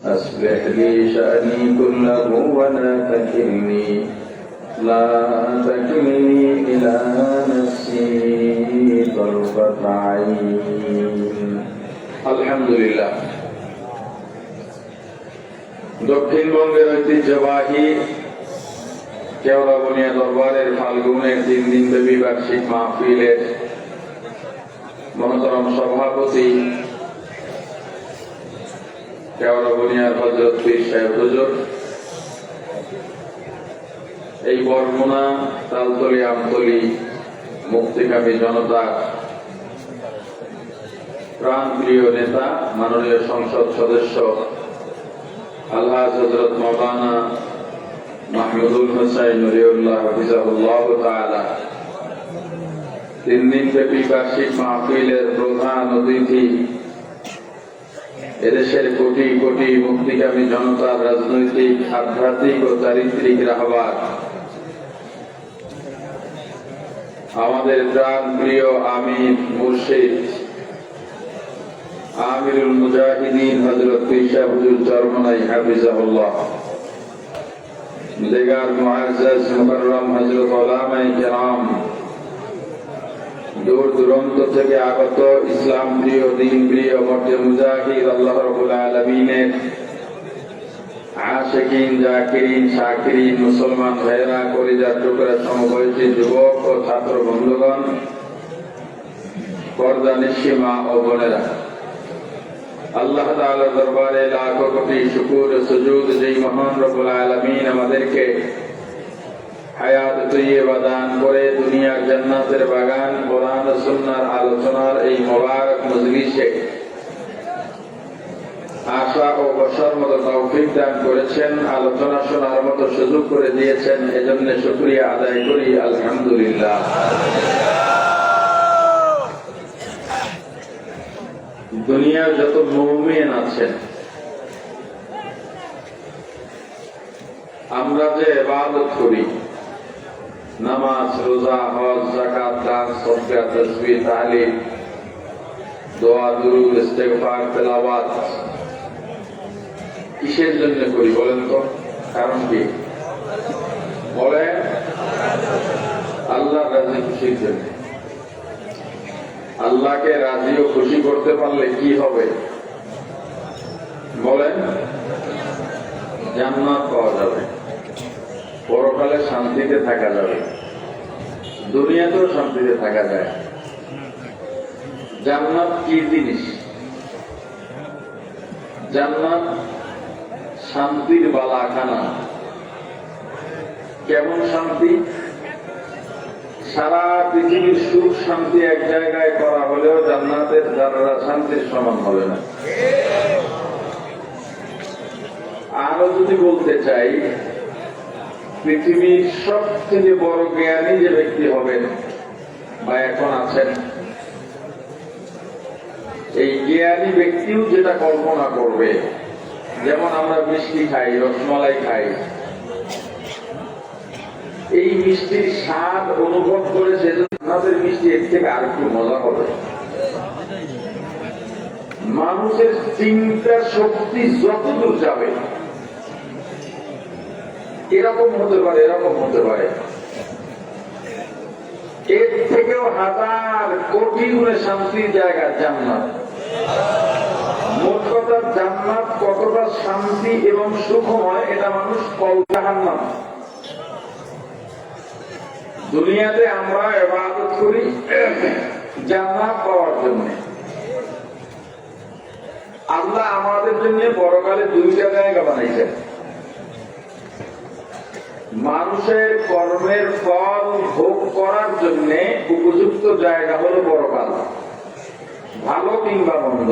أصلح لي شأني كله ولا تكلني إلى نفسي طرفة عين الحمد لله দক্ষিণবঙ্গের ঐতিহ্যবাহী কেওড়াবনিয়া দরবারের ফাল্গুনের 3 দিন ব্যাপী বার্ষিক মাহফিলের মহতরম সভাপতি কেওড়াবনিয়ার হযরত পীর সাহেব হুজুর, এই বরগুনা তালতলি আমতলি মুক্তিকামী জনতার প্রাণপ্রিয় নেতা মাননীয় সংসদ সদস্য আলহাজ হযরত মাওলানা মাহমুদুল হোসাইন ওলিউল্লাহ হাফিজাহুল্লাহ তাআলা 3 দিন ব্যাপী বার্ষিক মাহফিলের প্রধান অতিথি, এদেশের কোটি কোটি মুক্তিকামী জনতার রাজনৈতিক, আধ্যাত্মিক ও চারিত্রিক রাহবার, আমাদের প্রাণ প্রিয় আমির মুর্শিদ আমিরুল মুজাহিদিন হযরত পীর সাহেব হুজুর চরমনাই হাফিজাহুল্লাহ, দিগার মুআজ্জাজ মুকাররম হযরত উলামায়ে কেরাম, দূর দূরান্ত থেকে আগত ইসলাম প্রিয়, দিন প্রিয়, মর্দে মুজাহিদ, আল্লাহ রাব্বুল আলামিনের আশিকিন, জাকিরিন, শাকিরিন, মুসলমান ভাইরা, কলিজার টুকরা সমবয়সী যুবক ও ছাত্র বন্ধুগণ, পর্দানিশী মা ও বোনেরা, আল্লাহ তাআলার দরবারে লাখো কোটি শুকর ও সুজুদ যেই মহান রব্বুল আলামিন আমাদেরকে হায়াত তৈয়বা দান করে দুনিয়ার জান্নাতের বাগান, কোরআন ও সুন্নাহর আলোচনার এই মোবারক মজলিসে আসা ও বসার মতো তৌফিক দান করেছেন, আলোচনা শোনার মতো সুযোগ করে দিয়েছেন, এজন্য শুকরিয়া আদায় করি আলহামদুলিল্লাহ। দুনিয়ার যত মুমিন আছেন, আমরা যে ইবাদত করি, নামাজ, রোজা, হজ, যাকাত, দান, সদকা, তাসবিহ, তাহলিল, দোয়া, দুরূদ, ইস্তেগফার, তেলাওয়াত, কিসের জন্য করি বলেন তো? কারণ কি? বলেন, আল্লাহ রাজি খুশির জন্য। আল্লাহকে রাজি ও খুশি করতে পারলে কি হবে বলেন? জান্নাত পাওয়া যাবে, পরকালে শান্তিতে থাকা যাবে, দুনিয়াতেও শান্তিতে থাকা যায়। জান্নাত কি জিনিস? জান্নাত শান্তির বালাখানা। কেমন শান্তি? সারা পৃথিবীর সুখ শান্তি এক জায়গায় করা হলেও জান্নাতের যারা শান্তির সমান হবে না। আরো যদি বলতে চাই, পৃথিবীর সবচেয়ে বড় জ্ঞানী যে ব্যক্তি হবেন বা এখন আছেন, এই জ্ঞানী ব্যক্তিও যেটা কল্পনা করবে, যেমন আমরা মিষ্টি খাই, রসমালাই খাই, এই মিষ্টির স্বাদ অনুভব করে সেজন্য আমাদের মিষ্টি এর থেকে আর একটু মজা হবে। মানুষের চিন্তা শক্তি যতদূর যাবে এরকম হতে পারে, এরকম হতে পারে, এর থেকেও হাজার কোটি গুণে শান্তির জায়গা জান্নাত। মোট কথা, জান্নাত কতটা শান্তি এবং সুখময় এটা মানুষ কল্পনা না। দুনিয়াতে আমরা ইবাদত করি জান্নাত পাওয়ার জন্য। আল্লাহ আমাদের জন্য পরকালে 2টা জায়গা বানাইছেন। মানুষের কর্মের ফল ভোগ করার জন্য উপযুক্ত জায়গা হলো পরকাল, ভালো কিংবা মন্দ।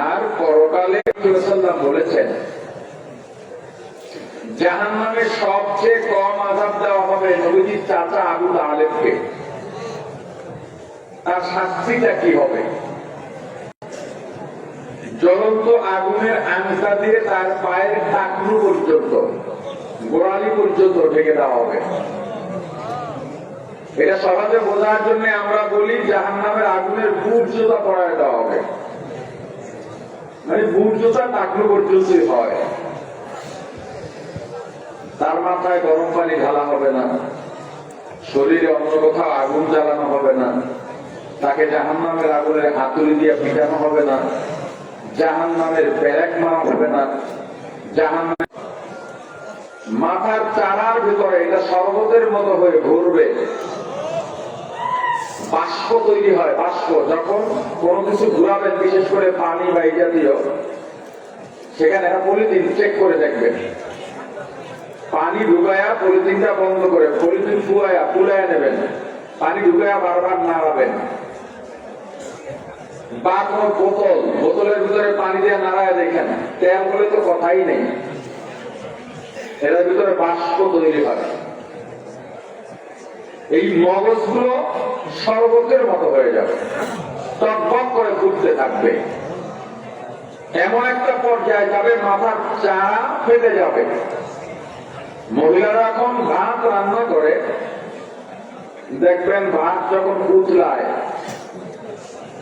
আর পরকালে রাসূলুল্লাহ বলেছেন, জাহান্নামে সবচেয়ে কম আযাব দেওয়া হবে নবীজির চাচা আবু তালেবকে। তার শাস্তিটা কি হবে? জ্বলন্ত আগুনের আংসা দিয়ে তার পায়ের টাকনু পর্যন্ত, গোড়ালি পর্যন্ত ঢেকে দেওয়া হবে। এটা সহজে বোঝার জন্য আমরা বলি জাহান্নামের আগুনের বুট জুতা পরায় দেওয়া হবে। মানে বুট জুতা টাকলো পর্যন্তই হয়। তার মাথায় গরম পানি ঢালা হবে না, শরীরে অন্য কোথাও আগুন জ্বালানো হবে না, তাকে জাহান্নামের আগুনের হাতুড়ি দিয়ে পিটানো হবে না, জাহান্নামের ব্যারেক মারা হবে না, জাহান্নামের মাথার চারার ভিতরে এটা শরবতের মতো হয়ে ঘুরবে, বাষ্প তৈরি হয়। বাষ্প যখন কোনো কিছু ঘুরাবেন, বিশেষ করে পানি বা এই জাতীয়, সেখানে একটা পলিথিন চেক করে দেখবেন, পানি ঢুকায়া পলিথিনটা বন্ধ করে পলিথিন ফুলায়া নেবেন, পানি ঢুকায়া বারবার নাড়াবেন। বা কোন বোতলের ভিতরে পানি দিয়ে নাড়ায় দেখেন, তেল বলে তো কথাই নেই, এটার ভিতরে বাষ্প তৈরি হয়। এই মগজগুলো শরবতের মতো হয়ে যাবে, টকবক করে ফুটতে থাকবে। এমন একটা পর্যায়ে যাবে মাথার চারা ফেটে যাবে। মহিলারা এখন ভাত রান্না করে, দেখবেন ভাত যখন উতলায়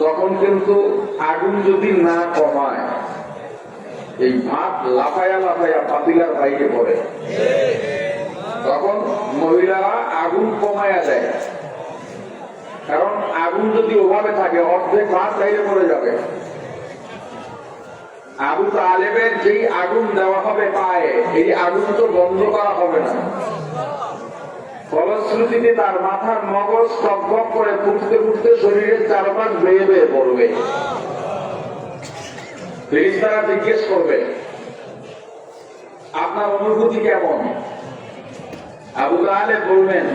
তখন কিন্তু আগুন যদি না কমায়, এই ভাত লাফায়া লাফায়া পাতিলার বাইরে পড়ে। তখন মহিলারা আগুন কমায়া দেয়, কারণ আগুন যদি ওভাবে থাকে অর্ধেক ভাত বাইরে পড়ে যাবে। আবু তালেবের যেই আগুন দেওয়া হবে পায়ে, এই আগুন তো বন্ধ করা হবে না। ফলশ্রুতিতে তার মাথার মগজ টকবক করে ফুটতে ফুটতে শরীরের চারপাশ বেয়ে বেয়ে পড়বে। ফেরেশতারা জিজ্ঞেস করবে, আপনার অনুভূতি কেমন? আবু তালেব বলবেন,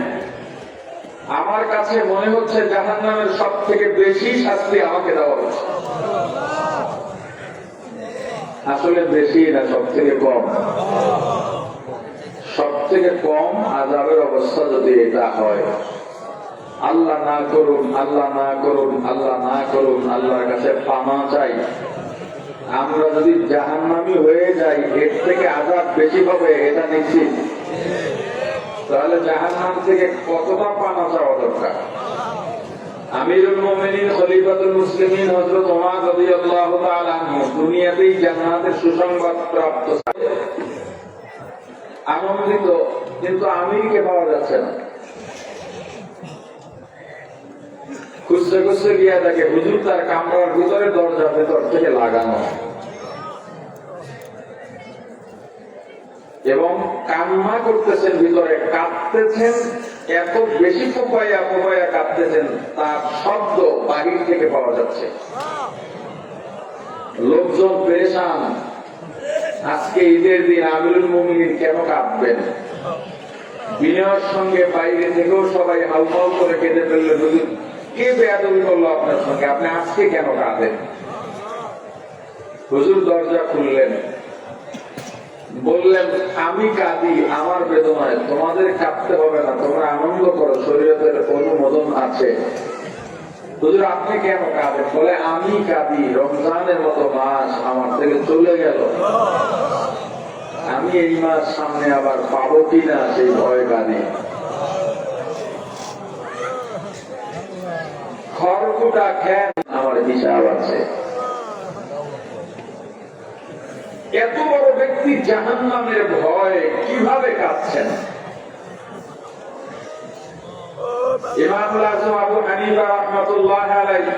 আমার কাছে মনে হচ্ছে জাহান্নামের সব থেকে বেশি শাস্তি আমাকে দেওয়া হচ্ছে। আসলে বেশি না, সব থেকে কম। সব থেকে কম আযাবের অবস্থা যদি এটা হয়, আল্লাহ না করুন, আল্লাহ না করুন, আল্লাহ না করুন, আল্লাহর কাছে পানা চাই। আমরা যদি জাহান্নামী হয়ে যাই, এর থেকে আযাব বেশি হবে এটা নিশ্চিত। তাহলে জাহান্নাম থেকে কতটা পানা চাওয়া দরকার? আমিরুল মুমিনিন খলিফাতুল মুসলিমিন হযরত ওমর রাদিয়াল্লাহু তাআলা আনহু দুনিয়াতেই জান্নাতের সুসংবাদ প্রাপ্ত, আনন্দিত, কিন্তু আমিরকে পাওয়া যাচ্ছে না। খুঁজতে খুঁজতে গিয়ে দেখে হুজুর তার কামরার ভিতরে দরজা ভেতর থেকে লাগানো, এবং কান্না করতেছেন, ভিতরে কাঁদতেছেন, এত বেশি ফোপাইয়া ফোপাইয়া কাঁদতেছেন, তার শব্দ বাহির থেকে পাওয়া যাচ্ছে। লোকজন পেরেশান, আজকে ঈদের দিন আমিরুল মুমিনিন কেন কাঁদবেন? বিনয়ের সঙ্গে বাইরে থেকেও সবাই হাউমাউ করে কেঁদে ফেললেন, হুজুর কে বেয়াদবি করলো আপনার সঙ্গে, আপনি আজকে কেন কাঁদেন? হুজুর দরজা খুললেন, বললেন, আমি কাঁদি আমার বেদনায়, তোমাদের কাঁদতে হবে না, তোমরা আনন্দ করো, শরীয়তের অনুমোদন আছে। হুজুর আপনি কেন কাঁদেন? বলে, আমি কাঁদি, রমজানের মতো মাস আমার থেকে চলে গেল, আমি এই মাস সামনে আবার পাবো কিনা সেই ভয় কাঁদি। খড়কুটা খেন আমার হিসাব আছে। এত বড় ব্যক্তি জাহান্নামের ভয়ে কিভাবে কাঁদছেন? ইমাম আযম আবু হানিফা রাহমাতুল্লাহ আলাইহি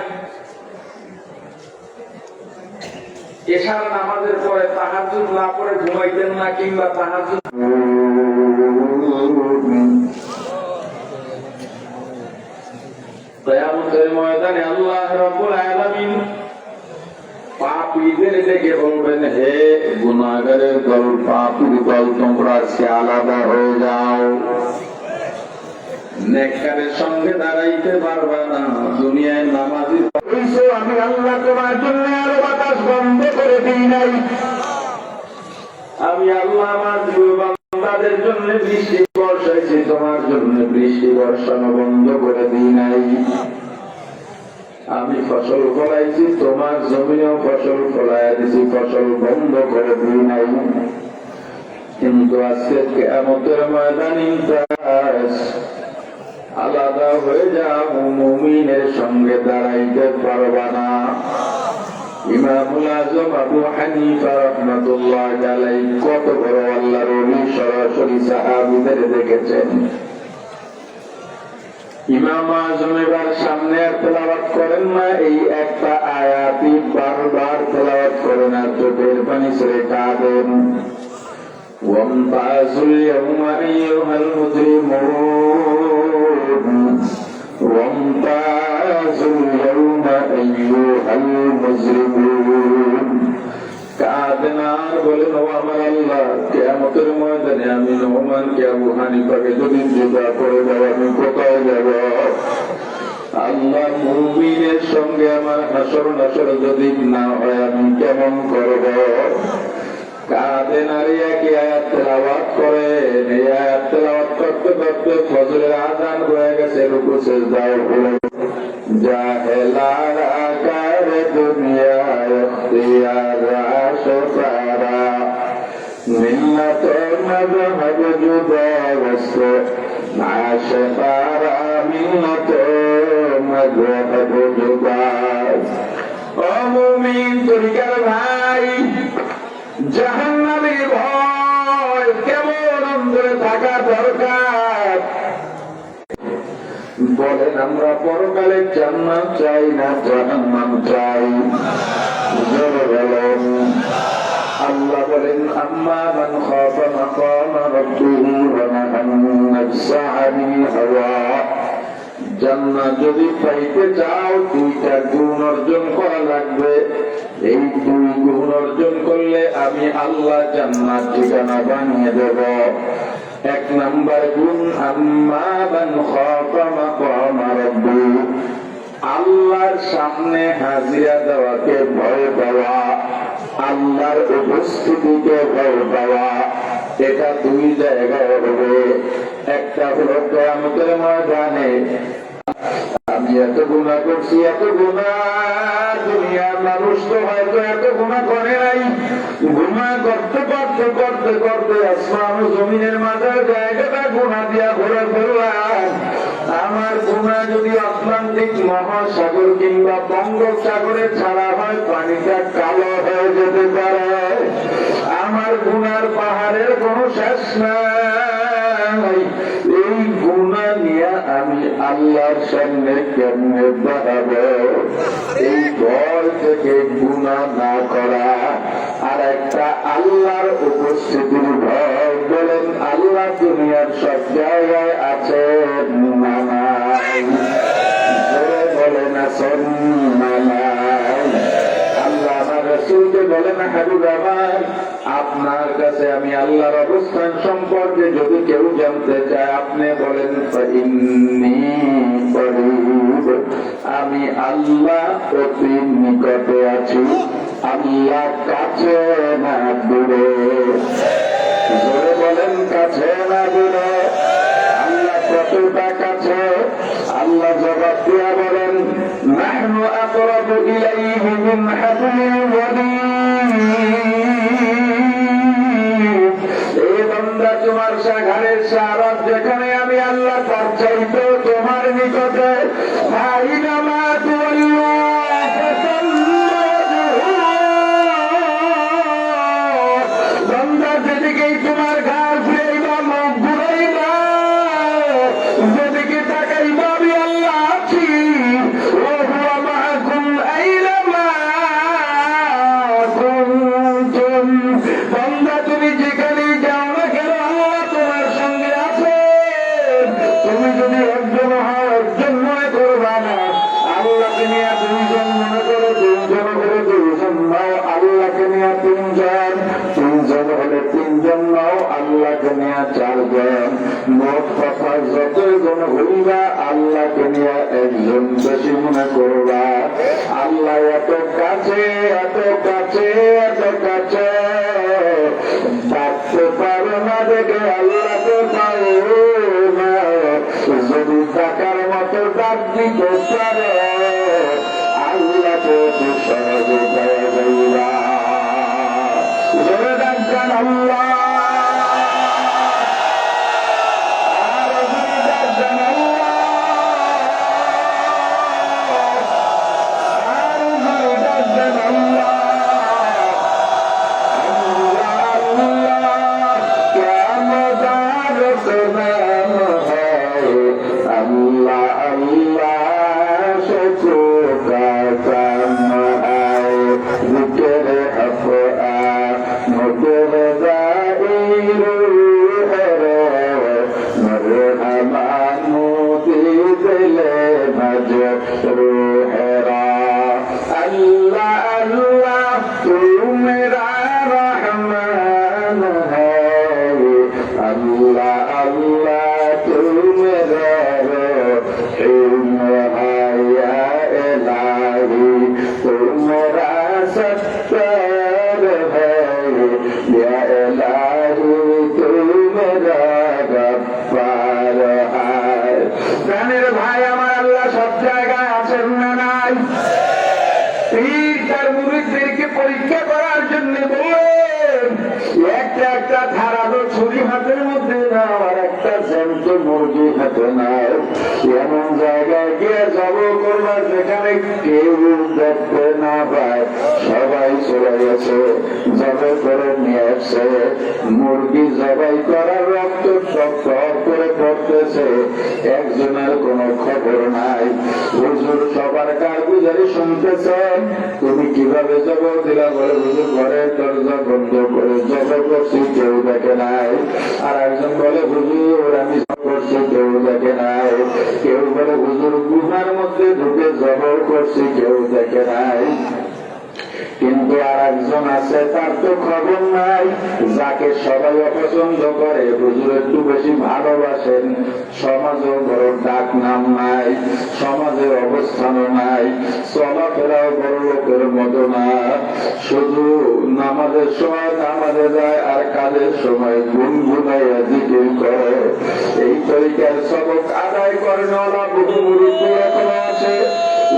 এশার নামাজের পরে তাহাজ্জুদ না পড়ে ঘুমাইতেন না, কিংবা তাহাজ্জুদ কিয়ামতের ময়দানে আল্লাহ রাব্বুল আলামিন পাপীদের ডেকে বলবেন, হে গুনাহগারের দল, পাপীর দল, তোমরা আজকে আলাদা হয়ে যাও, নেককারের সঙ্গে দাঁড়াইতে পারবা না। দুনিয়ায় নামাজি হইছো, আমি আল্লাহ তোমার জন্য আরো বাতাস বন্ধ করে দিই নাই, আমি আল্লাহ আমার বান্দাদের জন্য বৃষ্টি বর্ষাইছি, তোমার জন্য বৃষ্টি বর্ষানো বন্ধ করে দিই নাই। আমি ফসল ফলাইছি, তোমার জমিও ফসল ফলাইয়া দিছি, ফসল বন্ধ করে দিই নাই। কিন্তু আজকে কিয়ামতের ময়দানে আলাদা হয়ে যাও, মুমিনের সঙ্গে দাঁড়াইতে পারবা না। ইমামুল আজম আবু হানিফা রাহমাতুল্লাহ আলাইহি কত বড় আল্লাহর ওলি সরাসরি সাহাবীদের দেখেছেন। ইমাম আজম এবার সামনে আর তেলাওয়াত করেন না, এই একটা আয়াতই বারবার তেলাওয়াত করেন আর চোখের পানি ছেড়ে কাঁদেন। ওয়ামতাজুল ইয়াওমা আইয়ুহাল মুজরিমুন ওয়ামতাজুল ইয়াওমা আইয়ুহাল মুজরিমুন। কাঁদেন আর বলেন, ও আমার আল্লাহ, কিয়ামতের ময়দানে আমি নোমানকে আবু হানিফাকে যদি জুদা করে দাও আমি কোথায় যাব? আল্লাহ, মুমিনের সঙ্গে আমার হাসর নাসর যদি না হয় আমি কেমন করব? কাঁদেন আর একই আয়াত তেলাওয়াত করেন। এই আয়াত তেলাওয়াত করতে করতে ফজরের আযান হয়ে গেছে, রুকু সিজদা হয়ে জাহেলারা কারে দুনিয়া ইখতিয়ার আশফারা মিল্লাত মযহব জুদা ওয়াসে আশফারা মিল্লাত মযহব জুদা। ও মুমিন তরিকার ভাই, জাহান্নামের ভয় কেমন অন্তরে থাকা দরকার? বলেন, আমরা পরকালে জান্নাত চাই না জাহান্নাম চাই? বলেন। আল্লাহ বলেন, আম্মা মান খাফা মাকামা রাব্বিহি ওয়া নাহান নাফসা আনিল হাওয়া। জান্নাত যদি পাইতে চাও দুইটা গুণ অর্জন করা লাগবে। এই দুই গুণ অর্জন করলে আমি আল্লাহ জান্নাত ঠিকানা বানিয়ে দেব। এক নাম্বার গুণ, আম্মা মান খাফা মাকামা রাব্বিহি, আল্লাহর সামনে হাজিরা দেওয়াকে ভয় পাওয়া, আল্লাহর উপস্থিতিকে ভয় পাওয়া। এটা দুই জায়গায় হবে। একটা হলো কিয়ামতের ময়দানে আমি এত গুনাহ করছি, এত গুনাহ, দুনিয়ার মানুষ তো হয়তো এত গুনাহ করে নাই। গুনাহ করতে করতে করতে করতে আসমান ও জমিনের মাঝের জায়গাটা গুনাহ দিয়া ভরে ফেললাম। আমার গুনাহ যদি আটলান্টিক মহাসাগর কিংবা বঙ্গোপসাগরে ছাড়া হয়, পানিটা কালো হয়ে যেতে পারে। আমার গুনার পাহাড়ের কোনো শেষ নাই। এই গুনাহ নিয়ে আমি আল্লাহর সামনে কেমনে দাঁড়াবো? এই ভয় থেকে গুনাহ না করা। আর একটা আল্লাহর উপস্থিতির ভয়। বলেন, আল্লাহ দুনিয়ার সব জায়গায় আছেন না নাই? বলেন, আছেন না নাই? আল্লাহ আমার রাসূলকে বলেন, হাবিব আমার, আপনার কাছে আমি আল্লাহর অবস্থান সম্পর্কে যদি কেউ জানতে চায় আপনি বলেন, ফাইন্নী করিব, আমি আল্লাহ অতি নিকটে আছি। আল্লাহ কাছে না দূরে। জোরে বলেন, কাছে না দূরে? আল্লাহ কতটা কাছে? আল্লাহ জবাব দিয়া বলেন, নাহনু আকরাবু ইলাইহি মিন হাবলিল ওয়ারিদ। এই বান্দা, তোমার সাঘারের সারাত যেখানে আমি আল্লাহ তার চাইতেও তোমার নিকটে। আইনামা তুওয়াল্লু বান্দা, যেদিকেই তোমার ঘাড় ফিরাইবা, মুখ ঘুরাইবা, যেদিকে তাকাইবা আমি আল্লাহ আছি। ওয়া হুয়া মাআকুম আইনামা কুনতুম। বান্দা, তুমি যেখানেই যাও না কেন আল্লাহ তোমার সঙ্গে আছে। তুমি যদি একজন হও, একজন মনে করবা না। আল্লাহকে নিয়ে দুইজন মনে করো, দুইজন হলে দুইজন নাও। আল্লাহকে নিয়ে তিনজন, তিনজন হলে তিনজন নাও। আল্লাহকে নিয়ে চারজন। মোট কথা যতজন হইবা আল্লাহকে নিয়ে একজন বেশি মনে করবা। আল্লাহ এত কাছে, এত কাছে, এত কাছে। ডাকতে পারো না দেখে আল্লাহকে পারো না। যদি ডাকার মতো ডাক দিতে পারে আল্লাহকে তো সহজে পাওয়া যাইবা। জোরে ডাকবেন আল্লাহ। আর জোরে ডাকবেন আল্লাহ। আর জোরে ডাকবেন আল্লাহ। নূর দাই রূহেরা মরহবা মোদি দিলে ভজ রূহেরা अल्लाह अल्लाह तू मेरा रहमान है अल्लाह अल्लाह तू मेरा रहीम है या इलाही तू मेरा सत्तर है या इलाही तू मेरा गफ्फार है প্রাণের ভাই আমার আল্লাহ সব জায়গায় আছেন না নাই পীর তার মুরিদদেরকে পরীক্ষা করার জন্য বললেন একটা একটা ধারালো ছুরি হাতের মধ্যে নাও আর একটা জ্যান্ত মুরগি হাতে নাও এমন জায়গায় গিয়ে জব করবার যেখানে কেউ দেখতে না পায় সবাই চলে গেছে জবাই করে নিয়ে আসছে মুরগি জবাই করার রক্ত টক করে পড়তেছে একজনের কোনো খবর নাই হুজুর সবার কারগুজারি শুনতেছেন তুমি কিভাবে জবাব দিলা বলে হুজুর ঘরের দরজা বন্ধ করে জবাব করছি কেউ দেখে নাই আর একজন বলে হুজুর আমি করছি কেউ দেখে নাই কেউ বলে হুজুর গুহার মধ্যে ঢুকে জবাব করছি কেউ দেখে নাই কিন্তু আর একজন আছে তার তো খবর নাই যাকে সবাই অপছন্দ করে হুজুর একটু বেশি ভালোবাসেন সমাজেও বড় ডাক নাম নাই সমাজের অবস্থানও নাই চলাফেরাও বড় লোকের মতো না শুধু নামাজের সময় নামাজে যায় আর কাজের সময় গুনগুনাইয়া জিকির করে এই তরিকার সবক আদায় করে না বহু মুরিদ এখনো আছে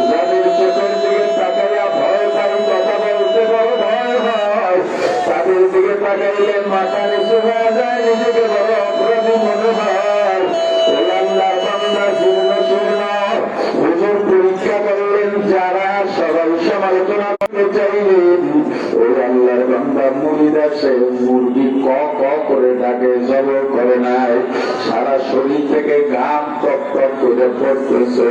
যাদের চোখের দিকে তাকাইয়া ভয় পাই কথা বলতে বড় ভয় হয় তাদের দিকে তাকাইলে মাথা নিচু হয়ে যায় নিজেকে বড় অপরাধী মনে হয় ওই আল্লাহ বান্দা শূন্য শূন্য হুজুর পরীক্ষা করলেন যারা সবাই সমালোচনা করতে চাইলেন ওই আল্লাহর বান্দা মুরিদ আছে মুরগি ক ক করে ডাকে জব করে নাই সারা শরীর থেকে ঘাম টক টক করে পড়তেছে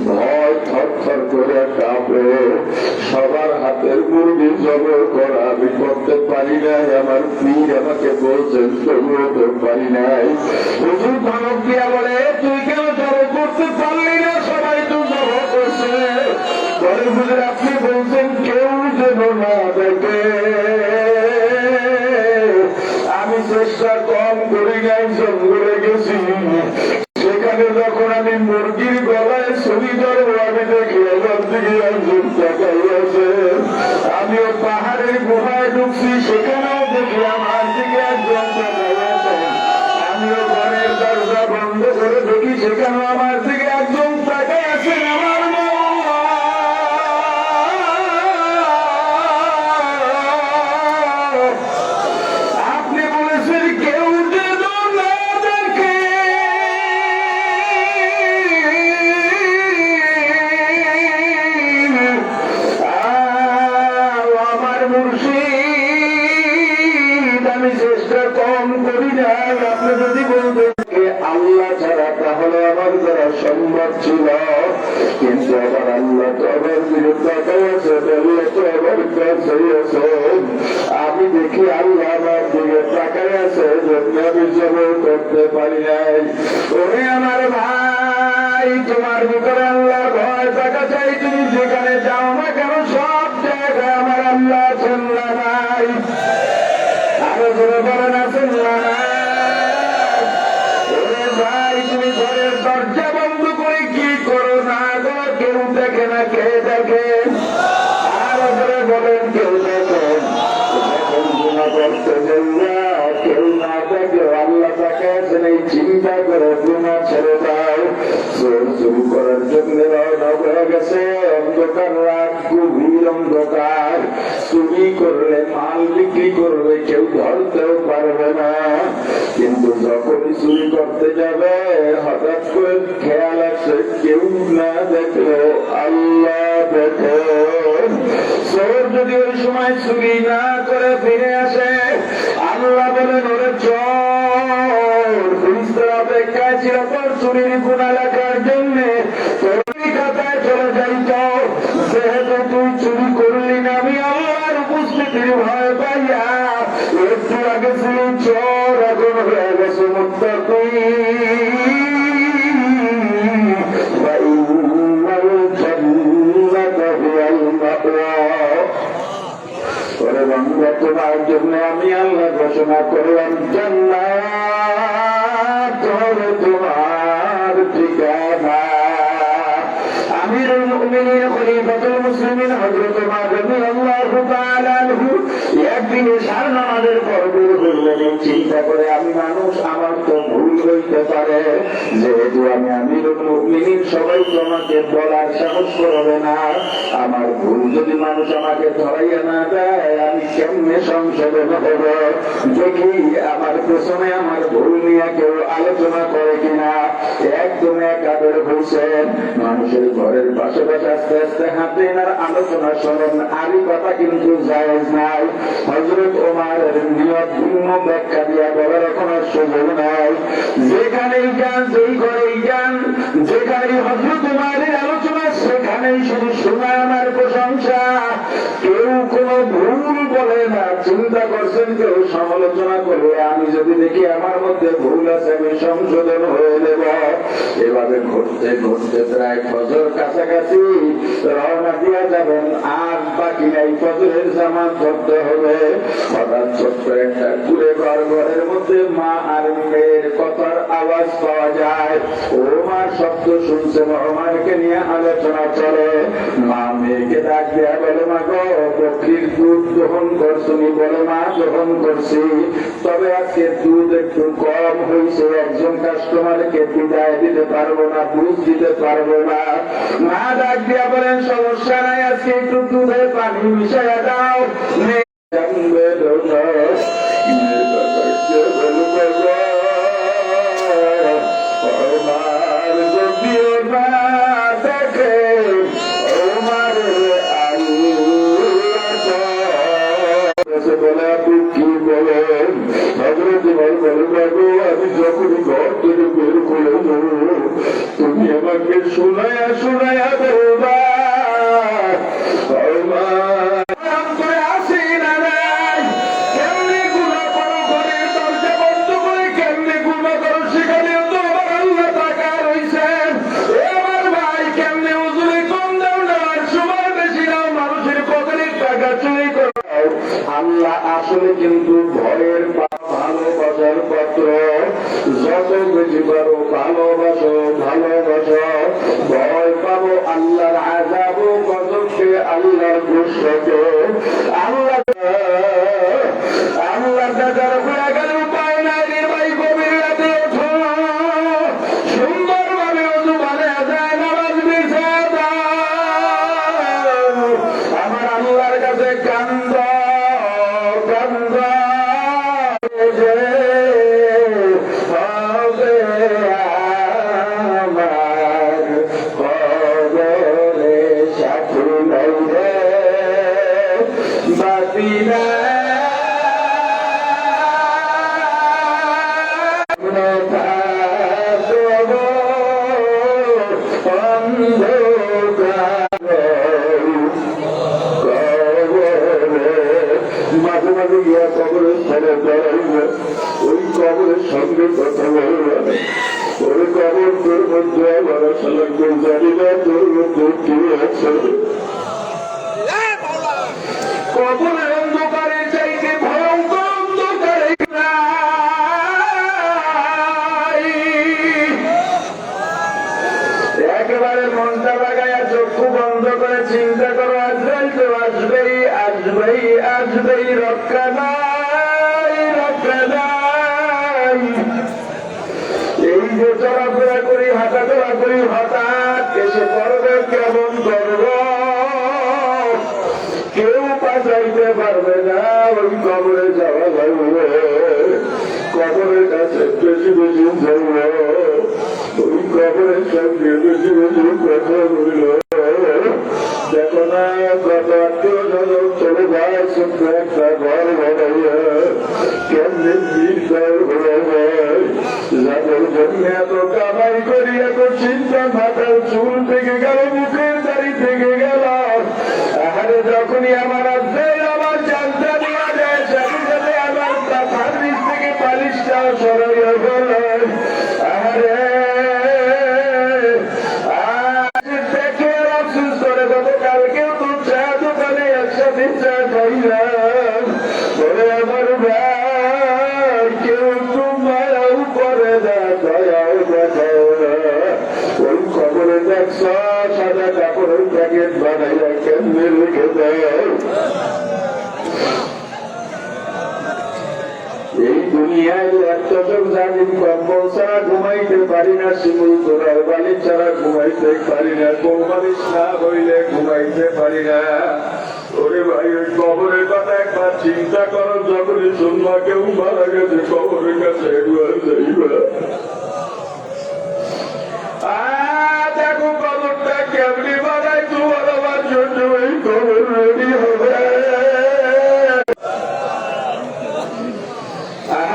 ভয় থর থর করে কাঁপে সবার হাতের মুরগি জবর করা আমি করতে পারি নাই আমার পীর আমাকে বলছেন তবুও তো পারি নাই হুজুর ধমক দিয়া বলে তুই কেন জবর করতে পারলি না সবাই তো জবর করছে বলে হুজুর আপনি বলছেন কেউ যেন না দেখে আমি চেষ্টা কম করি নাই জঙ্গলে গেছি সেখানে যখন আমি মুরগির গলায় ছবি ধরবো আমি দেখি এবার দিকে একজন তাকাই আছে আমিও পাহাড়ের গুহায় ঢুকছি সেখানেও দেখি আমার দিকে একজন তাকাই আছে আমিও ঘরের দরজা বন্ধ করে দেখি সেখানেও আমার দিকে একজন তাকাই আছেন আমার আপনি বলেছেন কেউ যেন না দেখে আমার মুর্শিদ আমি চেষ্টা কম করি না আপনি যদি বলতে আল্লাহ ছাড়া তাহলে আমার দ্বারা সম্ভব ছিল কিন্তু আবার আল্লাহ তো আমার বিরুদ্ধে আছে বললে তো আমার কাছে আছে আমি দেখি আল্লাহ আমার দিকে তাকায় আছে জন্য আমি জবর করতে পারি নাই ওরে আমার ভাই তোমার ভিতরে আল্লাহ ভয় থাকা চাই তুমি যেখানে যাও না কেন সব জায়গায় আমার আল্লাহ আছেন না নাই আরো জোরে বলেন আছেন না নাই ভাই তুমি ঘরের দরজা বন্ধ করে কি করো না করো কেউ দেখে না কে দেখে আরো ধরে বলেন কেউ দেখেন গুণা করতে কেউ না দেখে আল্লাহ তাকে আছেন এই চিন্তা করে গুণা ছেড়ে দাও চোর চুরি করার জন্য রওনা হয়ে গেছে অন্ধকার রাত গভীর অন্ধকার চুরি করলে মাল বিক্রি করবে কেউ ধরতেও পারবে না কিন্তু যখনই চুরি করতে যাবে হঠাৎ করে খেয়াল আছে কেউ না দেখলো আল্লাহ দেখে চোর যদি ওই সময় চুরি না করে ফিরে আসে আল্লাহ বলেন ওরে চোর ফেরেশতারা অপেক্ষায় ছিল তোর চুরির গুনাহ লেখার জন্য তোর খাতায় চলে যাইত যেহেতু তুই চুরি করলি না আমি আল্লাহর উপস্থিতির ভয় পাইয়া তোমার জন্য আমি আল্লাহ ঘোষণা করলাম জান্নাত হবে তোমার ঠিকানা। আমিরুল মুমিনিন খলিফাতুল মুসলিমিন হযরত ওমর রাদিয়াল্লাহু তাআলা আনহু একদিন এশার নামাজের পর বের হলেন। চিন্তা করে আমি মানুষ, আমার তো ভুল হইতে পারে, যেহেতু আমি আমিরুল মুমিনিন সবাই তো আমাকে বলার সাহস করবে না। আমার ভুল যদি মানুষ আমাকে ধরাইয়া না দেয় আমি কেমনে সংশোধন হব? দেখি আমার পেছনে আমার ভুল নিয়ে কেউ আলোচনা করে কিনা। একদম একা বের হয়েছেন, মানুষের ঘরের পাশে পাশে আস্তে আস্তে হাঁটেন আর আলোচনা শোনেন। আরই কথা কিন্তু জায়েজ নাই। হযরত ওমরের নিয়ত ভিন্ন ব্যাখ্যা দিয়া বলার কোনো সুযোগ নাই। যেখানেই যান, যেই ঘরেই যান, যেখানেই হযরত ওমরের আলোচনা সেখানেই শুধু শোনা আমার প্রশংসা। কেউ কোনো ভুল বলে না। চিন্তা করছেন কেউ সমালোচনা করবে, আমি যদি দেখি আমার মধ্যে ভুল আছে আমি সংশোধন হয়ে নেব। এভাবে ঘুরতে ঘুরতে প্রায় ফজর কাছাকাছি রওনা দিয়া যাবেন, আর বাকি নাই ফজরের জামাত ধরতে হবে। হঠাৎ ছোট্ট একটা ঘুরে ঘরের মধ্যে মা আর মেয়ের কথার আওয়াজ পাওয়া যায়। ওমর শব্দ শুনছে, ওমরকে নিয়ে আলোচনা চলে। মা মেয়েকে ডাক দেয়া বলে, মা গো বকরির দুধ দহন করছুনি? বলে মা দহন করছি, তবে আজকে দুধ একটু কম হয়েছে, একজন কাস্টমারকে বিদায় দিতে পারবো না, দুধ দিতে পারবো না। মা ডাক দিয়া বলেন সমস্যা নাই, আজকে একটু দুধে পানি মিশাইয়া দাও। জানবে আমি যখনই ঘর থেকে বের করে তুমি আমাকে শোনায়া শোনায়া বলবা আসি না নাই, কেমনি গুণা করো, ঘরের দরজা বন্ধ করে কেমনি গুণা করো, সেখানেও তো আমার আল্লাহ টাকা রয়েছেন। আমার ভাই কেমনি উজুরে কম দাও, নেওয়ার সময় বেশি দাও, মানুষের পকেটের টাকা চুরি করো। আল্লাহ আসলে কিন্তু ভয়ের ভালোবাসার পাত্র। যত বেশি পারো ভালোবাসো, ভালোবাসো। ভয় পাবো আল্লাহর আযাব ও গজবকে, আল্লাহর গুসকে। আল্লাহ দাদার হয়ে গেলে উপায় নাই রে ভাই। গভীর রাতে ওঠো, সুন্দরভাবে ওযু বানিয়ে যায়, নামাজ বিছায়া দাও। আমার আল্লাহর কাছে কান্দ কান্দ মাঝে মাঝে গিয়া কবরের স্থলে দাঁড়াইবে, ওই কবরের সঙ্গে কথা বলবে। ওই কবর তোর মধ্যে আমার আশা লাগবে, জানি না তোর মধ্যে কি আছে। কবরের অন্ধকারে চাইতে ভয়ঙ্কর অন্ধকারে একেবারে মনটা লাগাইয়া চক্ষু বন্ধ করে চিন্তা করো, আজরাইল তো আসবেই আসবেই আসবেই, রক্ষা নাই রক্ষা নাই। এই যে চলাফেরা করি, হাঁটাচলা করি, হঠাৎ এসে পড়বে, কেমন করব কেউ বাঁচাইতে পারবে না। ওই কবরে যাওয়া যাবে, কবরের কাছে বেশি বেশি যাইব, ওই কবরের সঙ্গে বেশি বেশি কথা বলল। দেখো না কত আত্মীয় স্বজন চলে যায়, ছোট্ট একটা ঘর বানাইয়া কেমনি বিদায় হয়ে যায়। যাদের জন্য এত কামাই করি, এত চিন্তা, মাথার চুল থেকে গেল, মুখের দাড়ি থেকে গেল, আরে যখনই আমার আমার জানটা দেওয়া যায়, সাথে সাথে আমার মাথার নিচ থেকে পালিশটাও সরাইয়া ফেলে। আরে দেখে আফসোস করে, গতকালকেও তো চা দোকানে একসাথে চা খাইলাম, দুনিয়ায় এতটুক জানি কম্বল ছাড়া ঘুমাইতে পারি না, শিমুল তোরার বালি ছাড়া ঘুমাইতে পারি না, কোমালিশ না হইলে ঘুমাইতে পারি না। ওরে ভাই, ওই কবরের কথা একবার চিন্তা করো, যখনই শুনবা কেউ মারা গেছে কবরের কাছে একবার যাইবা। দেখো কবরটা কেমনি বানাই, তোমার আমার জন্য এই কবর রেডি হবে।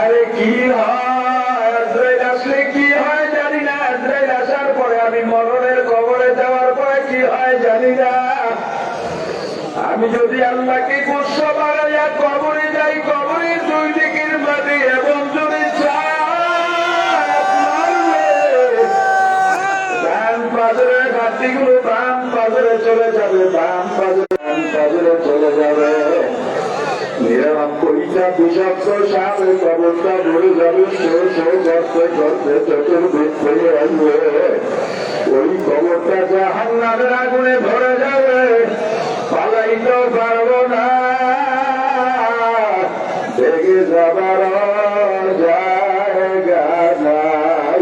আরে কি হয়, আজরাইল আসলে কি হয় জানি না, আজরাইল আসার পরে আমি মরণের কবরে যাওয়ার পরে কি হয় জানি না। আমি যদি আল্লাহকে গুস্স বাড়াইয়া কবরে যাই, কবরের দুই দিকের মাটি এবং যদি ডান পাজরের ঘাটিগুলো বাম পাজরে চলে যাবে, বাম পাজরে চলে যাবে। 99টা বিষাক্ত সাপে কবরটা ভরে যাবে, করতে করতে চতুর্দিক থেকে আসবে। ওই কবরটা জাহান্নামের আগুনে ভরে যাবে, পালাইতে পারবো না, দেখে যাবার জায়গা নাই।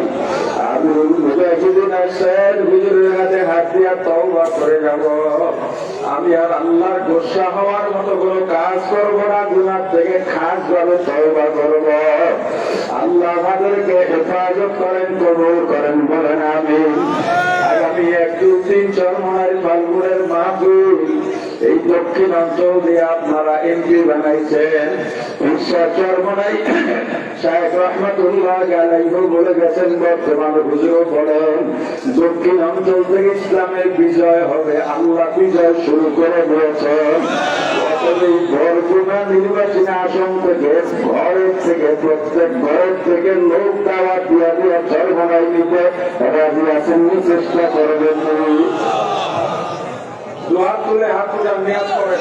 আমি মুজাহিদিন আসেন হুজুরের হাতে হাত দিয়া তওবা করে যাব। আমি আর আল্লাহর গোসা হওয়ার মতো কোনো কাজ করবো না, গুনাহ থেকে খাস ভাবে তওবা করব। আল্লাহ আমাদেরকে হেফাজত করেন, কবুল করেন, বলেন আমিন। আগামী 1, 2, 3 চরমনাই ফাল্গুনের মাহফিল এই দক্ষিণ অঞ্চল দিয়ে আপনারা এমপি বানাইছেন। ঈশ্বর চরমনাই শায়েখ রহমাতুল্লাহ আলাইহি বলে গেছেন, বর্তমান হুজুরও বলেন, দক্ষিণ অঞ্চল থেকে ইসলামের বিজয় হবে। আল্লাহ বিজয় শুরু করে দিয়েছেন। এই বরগুনা নির্বাচনী আসন থেকে ঘরের থেকে প্রত্যেক ঘরের থেকে লোক দাওয়া দিয়া দিয়া চরমনাই নিতে রাজি আছেন, চেষ্টা করবেন। দোয়া তুলে হাত নিয়াজ করে